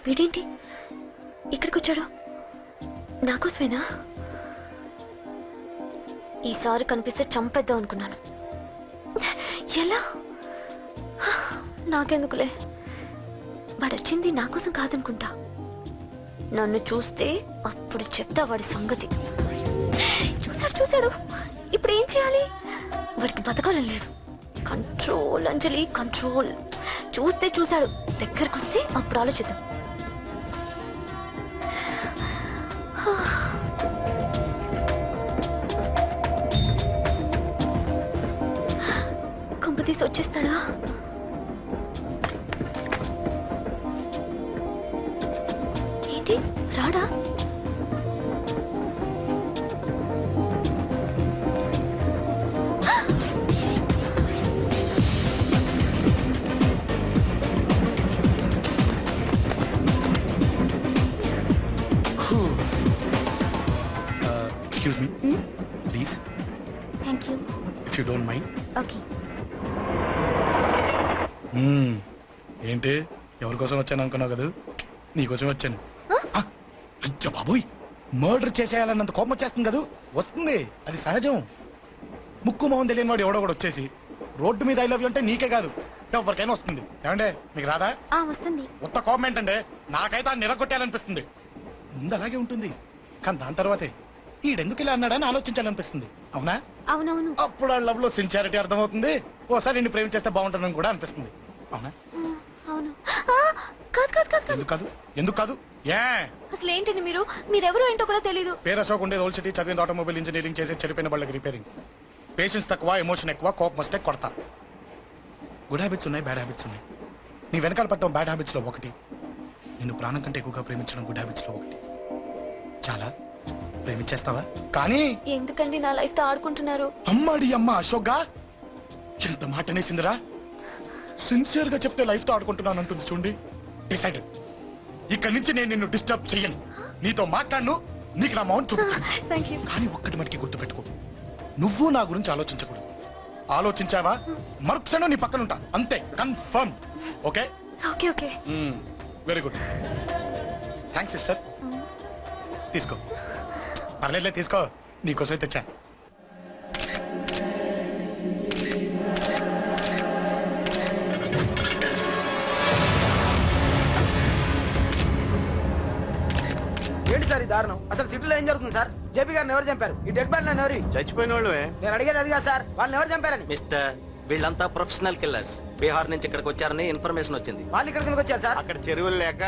వీడేంటి ఇక్కడికి వచ్చాడు? నాకోసమేనా? ఈసారి కనిపిస్తే చంపేద్దాం అనుకున్నాను. ఎలా? నాకెందుకులే, వాడొచ్చింది నా కోసం కాదనుకుంటా. నన్ను చూస్తే అప్పుడు చెప్తా వాడి సంగతి. చూశాడు. ఇప్పుడు ఏం చేయాలి? వాడికి బతకాలని లేదు. కంట్రోల్ అంజలి, కంట్రోల్. చూశాడు, దగ్గరకు వస్తే అప్పుడు ఆలోచిద్దాం. కంపతీసి వచ్చేస్తాడా? ఏంటి రాడా? Excuse me, please. Thank you. If you don't mind. Okay. ఏంటి ఎవరి కోసం వచ్చాను అనుకున్నావు కదా? నీకోసం వచ్చాను. అయ్యో బాబోయ్, మర్డర్ చేసేయాలన్నంత కోపం వచ్చేస్తుంది కదా. వస్తుంది, అది సహజం. ముక్కు మొహం తెలియని వాడు ఎవడో కూడా వచ్చేసి రోడ్డు మీద ఐ లవ్ యూ అంటే నీకే కాదు ఎవరికైనా వస్తుంది. ఏమంటే మీకు రాదా? వస్తుంది. ఉత్త కోపం ఏంటంటే నాకైతే ఆ నిరగొట్టాలనిపిస్తుంది. ముందు అలాగే ఉంటుంది, కానీ దాని తర్వాతే ఈడెందుకు ఇలా అన్నాడని ఆలోచించాలనిపిస్తుంది. అవునా? అవునవును. అప్పుడు ఆ లవ్ లో సిన్సియారిటీ అర్థమవుతుంది. ఓసారి నిన్ను ప్రేమించేస్తే బాగుంటుందని కూడా అనిపిస్తుంది. అవునా? అవును. ఎందుకు కాదు? ఏ అసలు ఏంటండి మీరెవరు ఏంటో కూడా తెలీదు. పేరు అశోక్, ఉండేది ఓల్డ్ సిటీ, చదివింది ఆటోమొబైల్ ఇంజనీరింగ్, చేసే చెడిపోయిన బళ్ళకి రిపేరింగ్. పేషెన్స్ తక్కువ, ఎమోషన్ ఎక్కువ, కోపం వస్తే కొడతా. గుడ్ హ్యాబిట్స్ ఉన్నాయి, బ్యాడ్ హ్యాబిట్స్ ఉన్నాయి. నీ వెనకాల పట్టడం బ్యాడ్ హ్యాబిట్స్ లో ఒకటి, నిన్ను ప్రాణం కంటే ఎక్కువగా ప్రేమించడం గుడ్ హ్యాబిట్స్ లో ఒకటి. చాలా ప్రేమించేస్తావా? కానీ ఎందుకండి నా లైఫ్ తో ఆడుకుంటున్నారు? అమ్మాడి అమ్మ అశోక్ గా ఎంత మాట అనేసిందిరా. సిన్సియర్ గా చెప్తే లైఫ్ తో ఆడుకుంటున్నాను అంటుంది చూడండి. డిసైడెడ్, ఇక్కడి నుంచి నేను నిన్ను డిస్టర్బ్ చెయ్యను. నీతో మాట్లాడను, నీకు నా మౌన్ చూపించాను. కానీ ఒక్కటి మటుకి గుర్తు పెట్టుకో, నువ్వు నా గురించి ఆలోచించకూడదు. ఆలోచించావా మరుక్షణం నీ పక్కన ఉంటా, అంతే. Confirm. Okay? Okay okay. Very good. Thanks sister. తీసుకో. పర్లేదులే, తీసుకో, నీకోసమే తెచ్చా. ఏంటి సార్ ఈ దారుణం? అసలు సిటీలో ఏం జరుగుతుంది సార్? జేపీ గారిని ఎవరు చంపారు? ఈ డెడ్ బాడీ ఎవరు? చచ్చిపోయిన వాళ్ళు. నేను అడిగేది అది కాదు సార్, వాళ్ళని ఎవరు చంపారని. మిస్టర్, వీళ్ళంతా ప్రొఫెషనల్ కిల్లర్స్. బీహార్ నుంచి ఇక్కడికి వచ్చారని ఇన్ఫర్మేషన్ వచ్చింది. వాళ్ళు ఇక్కడికి వచ్చారు సార్? అక్కడ చెరువులు లేక.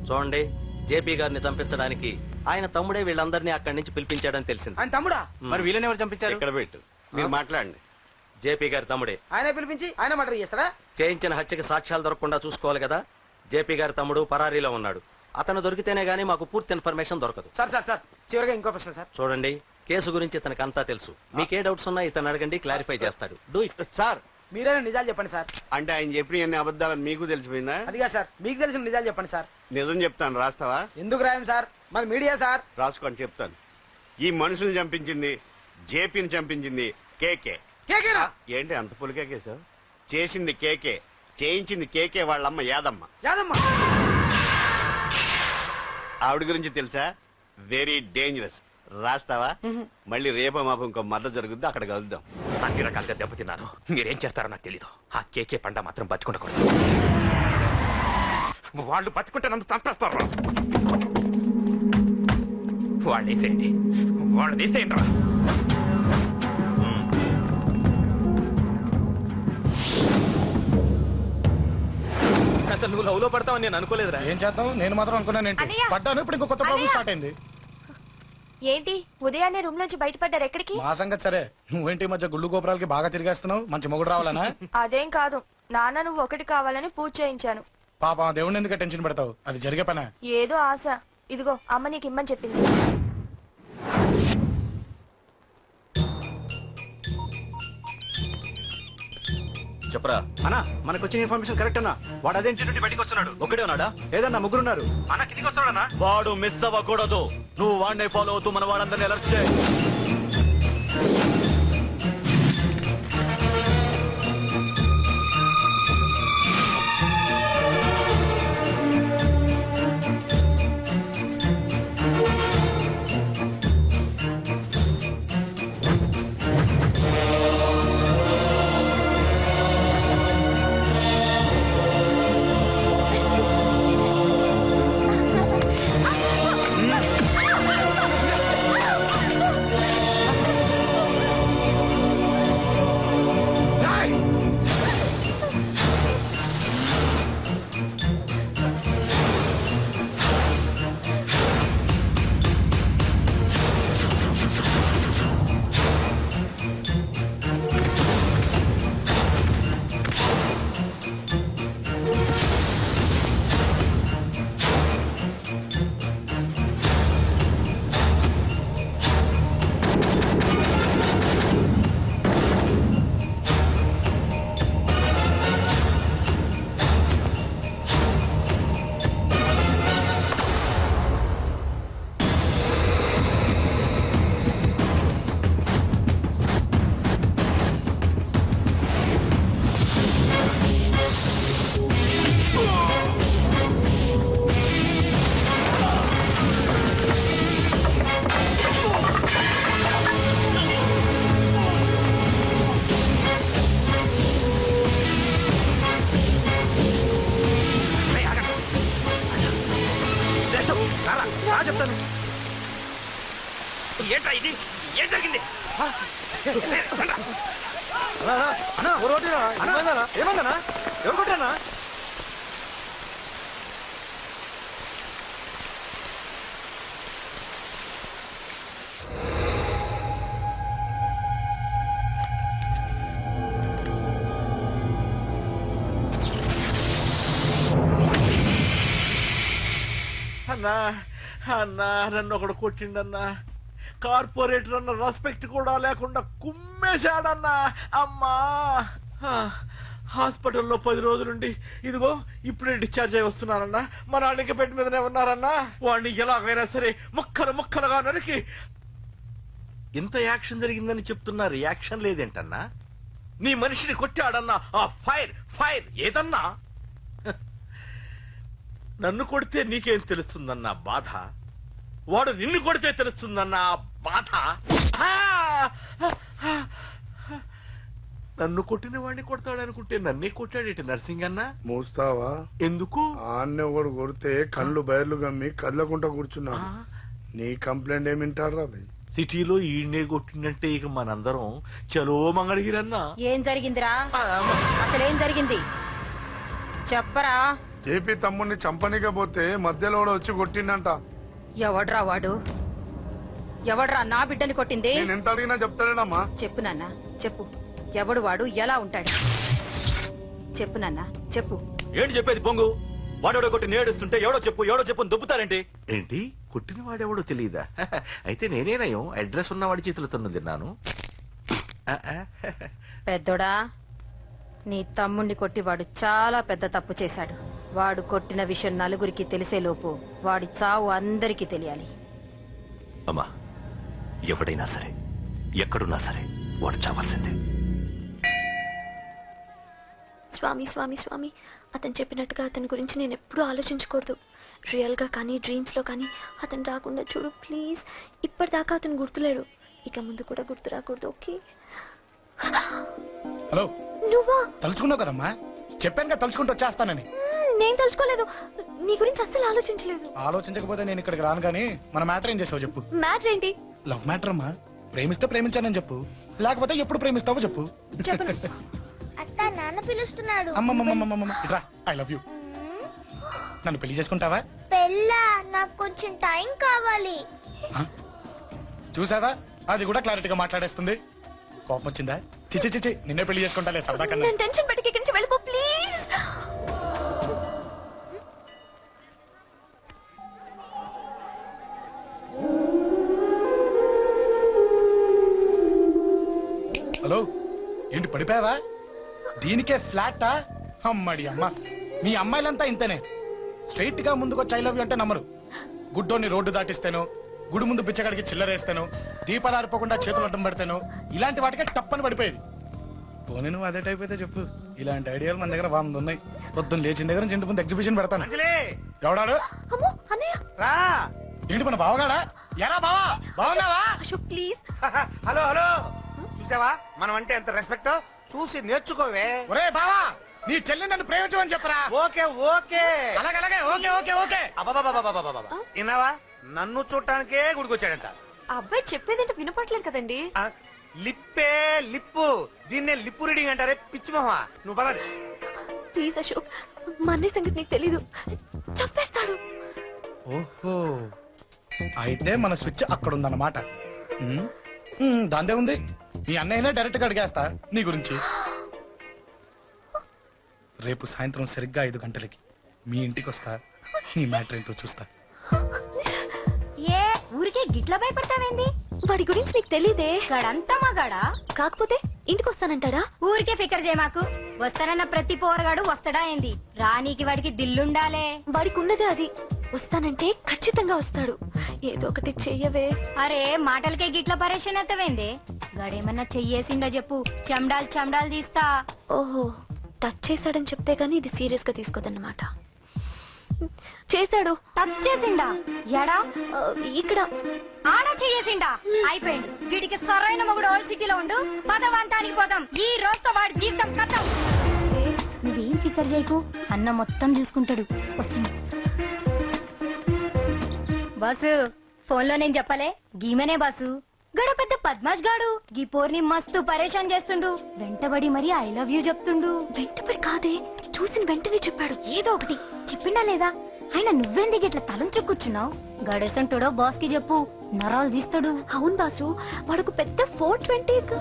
చూడండి, జేపీ గారిని చంపించడానికి ఆయన తమ్ముడే వీళ్ళందరినీ అక్కడి నుంచి పిలిపించాడని తెలిసింది. ఆయన తమ్ముడా? మరి వీళ్ళని ఎవరు చంపించారు? ఇక్కడ పెట్టు, మీరు మాట్లాడండి. జేపీ గారి తమ్ముడే. ఆయన పిలిపించి ఆయన మర్డర్ చేస్తారా? చేయించిన హత్యకి సాక్ష్యాలు దొరకకుండా చూసుకోవాలి కదా. జేపీ గారి తమ్ముడు పరారీలో ఉన్నాడు. అతను దొరికితేనే గానీ మాకు పూర్తి ఇన్ఫర్మేషన్ దొరకదు. సార్ సార్ సార్ చివరిగా ఇంకో ప్రశ్న సార్. చూడండి, కేసు గురించి ఇతనికి అంతా తెలుసు. మీకే డౌట్స్ ఉన్నా ఇతను అడగండి, క్లారిఫై చేస్తాడు. Do it. సార్ మీరైనా నిజాలు చెప్పండి సార్. అంటే ఆయన చెప్పిన అన్ని అబద్ధాలని మీకు తెలిసిపోయిందా? అదిగా సార్, మీకు తెలిసిన నిజాలు చెప్పండి సార్. నిజం చెప్తాను, రాస్తావా? ఎందుకు రాయం సార్, మాది మీడియా సార్. రాసుకోండి, చెప్తాను. ఈ మనుషుల్ని చంపించింది, జేపీని చంపించింది కేకే. కేకేనా? ఏంటి అంత పులికేకే సార్? చేసింది కేకే, చేయించింది కేకే వాళ్ళమ్మ యాదమ్మ. యాదమ్మ ఆవిడ గురించి తెలుసా? Very dangerous. రాస్తావా? మళ్ళీ రేపో మాపం ఇంకో మర్ర జరుగుద్ది, అక్కడ కలుద్దాం. అన్ని రకాలుగా దెబ్బతిన్నాను. మీరేం చేస్తారో నాకు తెలీదు. ఆ కేకే పండ మాత్రం బతుకుండకూడదు. వాళ్ళు బతుకుంటే నన్ను చంపేస్తారు. వాళ్ళు వేసేయండి, వాళ్ళు వేసేయండి రా. అసలు నువ్వు లవ్ లో పడతావని నేను అనుకోలేదురా. ఏం చేద్దాం, నేను మాత్రం అనుకున్నాను. ఏంటి పడ్డాను, ఇప్పుడు ఇంకో కొత్త ప్రాబ్లం స్టార్ట్ అయింది. ఏంటి ఉదయాన్నే రూమ్ నుంచి బయటపడ్డారు? ఎక్కడికి? మా సంగతి సరే, నువ్వేంటి మధ్య గుళ్ళు గోపురాలకి బాగా తిరిగేస్తున్నావు? మంచి మొగుడు రావాలనా? అదేం కాదు నాన్న, నువ్వు ఒకటి కావాలని పూజ చేయించాను. పాప దేవుడిని ఎందుకు టెన్షన్ పెడతావు? అది జరిగే పనా? ఏదో ఆశ. ఇదిగో అమ్మ నీకు ఇమ్మని చెప్పింది. చెప్పరా అన్నా, మనకు వచ్చిన ఇన్ఫర్మేషన్ కరెక్ట్ అన్నా. వాడు అదే ఇంటి నుండి బయటకు వస్తున్నాడు. ఒకడే ఉన్నాడా? ఏదన్నా ముగ్గురున్నారు. అన్న కిందికి వస్తాడన్నా. వాడు మిస్ అవ్వకూడదు. నువ్వు వాడిని ఫాలో అవుతూ మన వాడందరినీ అలర్ట్ చేయి. రా చెప్తాను. ఏంట్రా ఇది? ఏం జరిగింది? అన్నా ఏమన్నా ఎవరు కొట్టానా? అన్నా అన్నా నన్ను ఒకడు కొట్టిండన్నా. కార్పొరేటర్ అన్న రెస్పెక్ట్ కూడా లేకుండా కుమ్మేశాడన్నా. అమ్మా హాస్పిటల్లో 10 రోజులుండి ఇదిగో ఇప్పుడే డిశ్చార్జ్ అయి వస్తున్నానన్నా. మా నాన్నకి బెడ్ మీదనే ఉన్నారన్నా. వాడిని ఎలాగైనా సరే ముక్కలుగా నరికి. ఇంత యాక్షన్ జరిగిందని చెప్తున్నా రియాక్షన్ లేదేంటన్నా? నీ మనిషిని కొట్టాడన్నా. ఆ ఫైర్ ఏదన్నా? నన్ను కొడితే నీకేం తెలుస్తుందన్న బాధ, వాడు నిన్ను కొడితే తెలుస్తుందన్న బాధ. నన్ను కొట్టిన వాడిని కొడతాడనుకుంటే నన్నే కొట్టాడేటి నర్సింగన్న. మూస్తావా? ఎందుకు? ఆన్నే ఒకడు కొడితే కళ్ళు బయర్లు గమ్మి కదలకుండా కూర్చున్నాడు. నీ కంప్లైంట్ ఏమి వింటారా? సిటీలో ఈయనే కొట్టిందంటే ఇక మనందరం చలో మంగళగిరన్నా. ఏం జరిగిందిరా? అసలేం జరిగింది చెప్పరా? జేపీ తమ్ముడిని చంపనీక పోతే మధ్యలో వచ్చి కొట్టిండంట. ఎవడ్రా వాడు? ఎవడ్రా నా బిడ్డని కొట్టింది? నేను ఎంత అడిగినా చెప్తాడేనమ్మా. చెప్పు నాన్న చెప్పు. ఎవడు వాడు? ఎలా ఉంటాడు? చెప్పు నాన్న చెప్పు. ఏంటి చెప్పేది పొంగు? వాడెవడో కొట్టి నేడుస్తుంటే ఎవడో చెప్పు దుబ్బుతారేంటి? ఏంటి కొట్టిన వాడెవడో తెలియదా? అయితే నేనేనయం అడ్రస్ ఉన్నవాడి చేతులతో తిన్నాను. పెద్దోడా, నీ తమ్ముణ్ణి కొట్టి వాడు చాలా పెద్ద తప్పు చేశాడు. వాడు కొట్టిన విషయం నలుగురికి తెలిసేలోపు వాడి చావు అందరికీ తెలియాలి. అమ్మా, ఎవడైనా సరే ఎక్కడున్నా సరే వాడు చావాల్సిందే. స్వామి స్వామి స్వామి, అతను చెప్పినట్టుగా అతని గురించి నేను ఎప్పుడూ ఆలోచించకూడదు. రియల్గా కానీ డ్రీమ్స్లో కానీ అతను రాకుండా చూడు ప్లీజ్. ఇప్పటిదాకా అతను గుర్తులేడు, ఇక ముందు కూడా గుర్తు రాకూడదు. ఓకే? హలో, నువ్వా? తలుచుకున్నావు కదమ్మా, చెప్పాను కదా తలుచుకుంటూ వచ్చేస్తానని. నేను తలుచుకోలేదు, నీ గురించి అస్సలు ఆలోచించలేదు. ఆలోచించకపోతే నేను ఇక్కడికి రాను. కానీ మన మ్యాటర్ ఏం చేసావు చెప్పు. మ్యాటర్ ఏంటి? లవ్ మ్యాటర్ అమ్మా. ప్రేమిస్తే ప్రేమించానని చెప్పు, లేకపోతే ఎప్పుడు ప్రేమిస్తావో చెప్పు. చెప్పను. అత్త నాన్న పిలుస్తున్నాడు. అమ్మమ్మమ్మమ్మమ్మ ఇట్రా, ఐ లవ్ యూ. నన్ను పెళ్లి చేసుకుంటావా? పెళ్ళా? నాకు కొంచెం టైం కావాలి. చూసావా, అది కూడా క్లారిటీగా మాట్లాడేస్తుంది. కోపం వచ్చిందా? చిచి చిచి, నిన్నే పెళ్లి చేసుకుంటాలే సరదా కన్నా. నేను టెన్షన్ పెట్టి ఇక్కడి నుంచి వెళ్ళిపో ప్లీజ్. హలో, ఏంటి పడిపోయావా? దీనికే ఫ్లాటా? అమ్మడి అమ్మ, మీ అమ్మాయిలంతా ఇంతనే. స్ట్రైట్ గా ముందుకొచ్చి ఐ లవ్ యూ అంటే నమ్మరు. గుడ్డోని రోడ్డు దాటిస్తాను, గుడి ముందు బిచ్చగాడికి చిల్లరేస్తాను, దీపాలు ఆరిపోకుండా చేతులు అడ్డం పెడతాను. ఇలాంటి వాటికే తప్పని పడిపోయేది. పోనీ నువ్వు అదే టైప్ అయితే చెప్పు. ఇలాంటి ఐడియాలు మన దగ్గర 100 ఉన్నాయి. పొద్దున్న లేచిన దగ్గర ఇంటి ముందు ఎగ్జిబిషన్ పెడతాను. ఎవడాడు? ఏంటి మన బావగాడా? ఎరా బావా, బావున్నావా? అశోక్ ప్లీజ్. హలో హలో, చూసావా మనం అంటే ఎంత రెస్పెక్ట్? చూసి నేర్చుకోవే. ఒరే బావా, నీ చెల్లి నన్ను ప్రేమించమని చెప్పరా. ఓకే ఓకే, అలాగే ఓకే ఓకే ఓకే. విన్నావా? నన్ను చూడటానికే గుడికొచ్చాడంట. ఆ అబ్బాయి చెప్పేదంటే వినపట్లేదు కదండి. లిప్పే లిప్పు, దీన్నే లిప్పు రీడింగ్ అంటారే పిచ్చి మొహమా. నువ్వు పద. ప్లీజ్ అశోక్, మా అన్నయ్య సంగతి నీకు తెలీదు, చంపేస్తాడు. ఓహో, అయితే మన స్విచ్ అక్కడ ఉందన్నమాట. దాందే ఉంది. మీ అన్నయ్యనే డైరెక్ట్ గా అడిగేస్తా నీ గురించి. రేపు సాయంత్రం సరిగ్గా 5 గంటలకి మీ ఇంటికి వస్తా. నీ మ్యాటర్ ఏంటో చూస్తా. ఏ ఊరికే గిట్ల భయపడతావేంది? వాడి గురించి నీకు తెలీదే. గడంతా మగాడా? కాకపోతే ఇంటికి వస్తానంటాడా? ఊరికే ఫికర్ చేయమాకు. వస్తానన్న ప్రతి పోరగాడు వస్తాడా ఏంది? రానీకి వాడికి దిల్లుండాలే. వాడికి ఉన్నదే అది. వస్తానంటే ఖచ్చితంగా వస్తాడు. ఏదో ఒకటి చెయ్యవే. అరే మాటలకే గిట్ల పరేషన్ అవుతావేంది? గడేమన్నా చెయ్యేసిండా చెప్పు, చెమ్డాల్ తీస్తా. ఓహో, టచ్ చేశాడని చెప్తే గానీ ఇది సీరియస్ గా తీసుకోదన్నమాట. చేశాడు. టచ్ చేసిండా? ఎడా? ఇక్కడ. ఆడా చెయ్యేసిండా? అయిపోయింది. వీడికి సరైన మొగుడు ఓల్డ్ సిటీలో ఉండు. పదవంతానికి పోదాం. ఈ రోజుతో వాడి జీవితం కథం. నువ్వేం ఫికర్ చేయకు, అన్న మొత్తం చూసుకుంటాడు. వస్తుంది. బాసు ఫోన్ లో నేను చెప్పలే గీమనే బాసు గడ పెద్ద పద్మాష్ గాడు గీ పోర్ని మస్తు పరేషాన్ చేస్తుండు వెంటబడి మరి ఐ లవ్ యూ చెప్తుండు. వెంటపడి కాదే, చూసిన వెంటనే చెప్పాడు. ఏదో ఒకటి చెప్పిండా లేదా? ఆయన నువ్వెందుకు ఇట్లా తలంచు కూర్చున్నావు? గడేసంటుడో బాస్ కి చెప్పు, నరాలు తీస్తాడు. అవును బాసు, వాడుకు పెద్ద 420.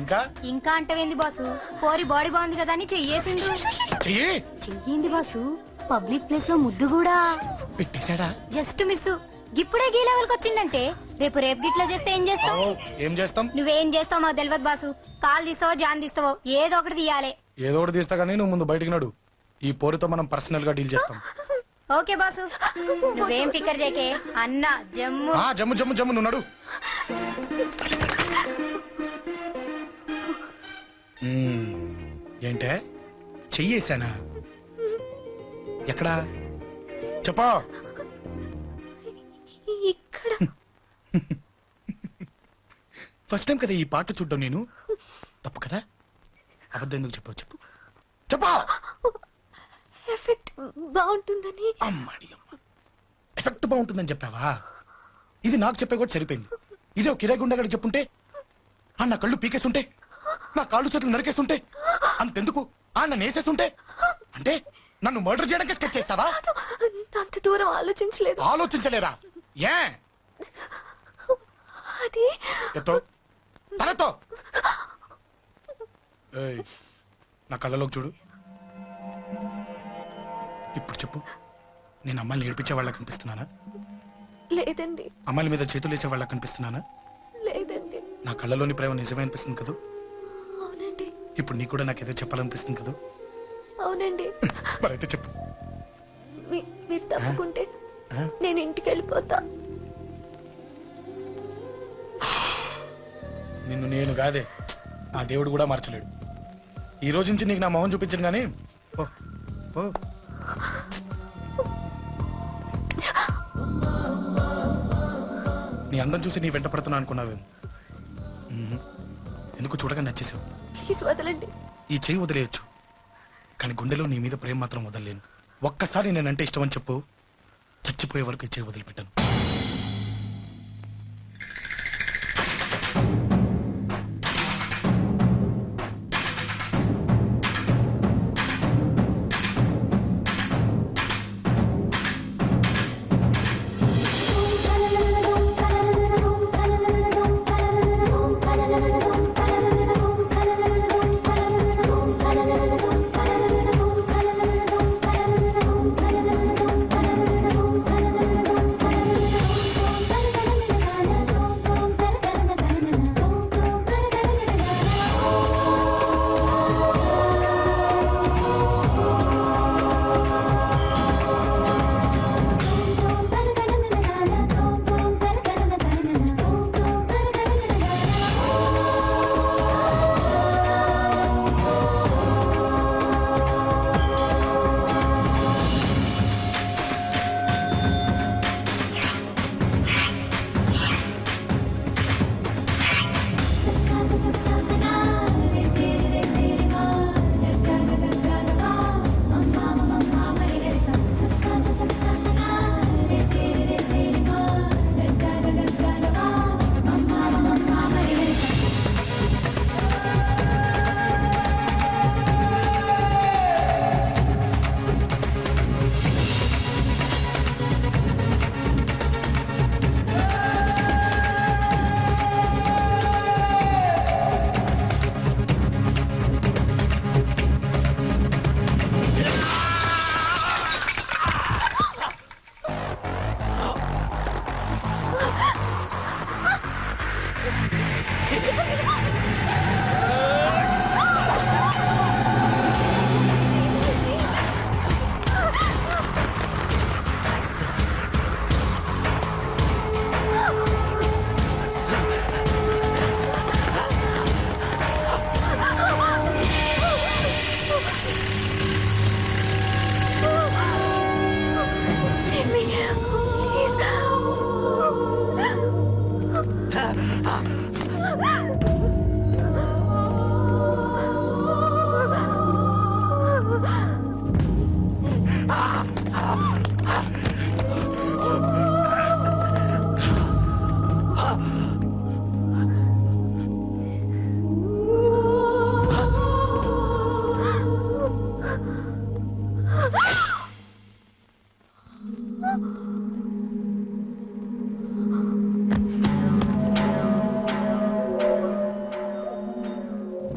ఇంకా ఇంకా అంటవేంది బాసు? పోరి బాడీ బాగుంది కదా అని చెయ్యేసిండు. చెయ్యింది బాసు, పబ్లిక్ ప్లేస్ లో ముద్దు కూడా పెట్టేశాడా? Just miss. ఇప్పుడే గీ లెవెల్ కి వచ్చిందంటే రేపు గిట్లా చేస్తే ఏం చేస్తావు? ఏం చేస్తాం? నువ్వేం చేస్తావు మాకు తెలియదు బాసు. కాల్ తీస్తావో జాన్ తీస్తావో ఏదో ఒకటి తీయాలి. ఏదో ఒకటి తీస్తా కానీ నువ్వు ముందు బయటికి నడు. ఈ పోరుతో మనం పర్సనల్ గా డీల్ చేస్తాం. ఓకే బాసు, నువ్వేం ఫికర్ చేకే అన్న జమ్ము. జమ్ము జమ్ము జమ్ము, నువ్వు నడు. ఏంటే చెయ్యేశానా? ఎక్కడా చెప్పా? ఇక్కడ ఫస్ట్ టైం కదా ఈ పాట చూడ్డం నేను. తప్పు కదా? అబద్ధం ఎందుకు చెప్పావు? చెప్పు చెప్పా. ఎఫెక్ట్ బాగుంటుందని. అమ్మాడి అమ్మ, ఎఫెక్ట్ బాగుంటుందని చెప్పావా? ఇది నాకు చెప్పే కూడా సరిపోయింది. ఇదే ఒక కిరాయి గుండెగాడికి చెప్పుంటే, నా కళ్ళు పీకేస్తుంటే, నా కాళ్ళు చేతులు నరికేస్తుంటే, అంతెందుకు నన్ను వేసేస్తుంటే, అంటే నన్ను మర్డర్ చేయడానికి స్కెచ్ చేస్తావా? అంత దూరం ఆలోచించలేదు. ఆలోచించలేరా? ఏ అది ఎత్తో తలతో నా కళ్ళలోకి చూడు. ఇప్పుడు చెప్పు, నేను అమ్మాయిని ఏడిపించే వాళ్ళ కనిపిస్తున్నానా? లేదండి. అమ్మాయిల మీద చేతులు వేసే వాళ్ళ కనిపిస్తున్నానా? లేదండి. నా కళ్ళలోని ప్రేమ నిజమే అనిపిస్తుంది కదా? అవునండి. ఇప్పుడు నీకు కూడా నాకేదో చెప్పాలనిపిస్తుంది కదా? అవునండి. మరైతే చెప్పు. మీరు తప్పుకుంటే నేను ఇంటికి వెళ్ళిపోతా. నిన్ను నేను కాదే, ఆ దేవుడు కూడా మార్చలేడు. ఈ రోజు నుంచి నీకు నా మొహం చూపించను కానీ ఓ ఓ. నీ అందం చూసి నీ వెంట పడుతున్నా అనుకున్నావేమో. ఎందుకు చూడగా నచ్చేసావు. ప్లీజ్ వదలండి. ఈ చెయ్యి వదిలేయచ్చు, కానీ గుండెలో నీ మీద ప్రేమ మాత్రం వదలలేను. ఒక్కసారి నేనంటే ఇష్టం అని చెప్పు, చచ్చిపోయే వరకు ఈ చెయ్యి వదిలిపెట్టాను.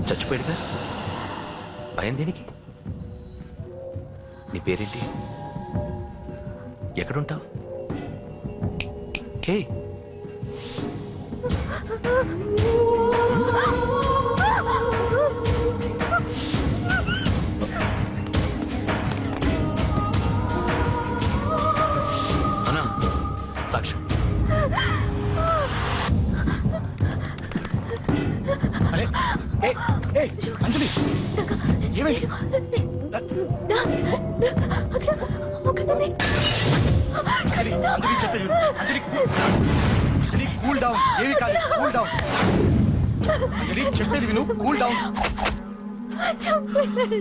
చచ్చిపోయాడుగా, భయం దేనికి? నీ పేరేంటి? ఎక్కడుంటావు? హే, అన్నా, సాక్ష్యం. అరే అంజలి ఏమైంది? అంజలి అంజలి చెప్పేది విను. అంజలి అంజలి కూల్ డౌన్. ఏమి కాదు, కూల్ డౌన్. అంజలి చెప్పేది విను, కూల్ డౌన్. చెప్పలేదు,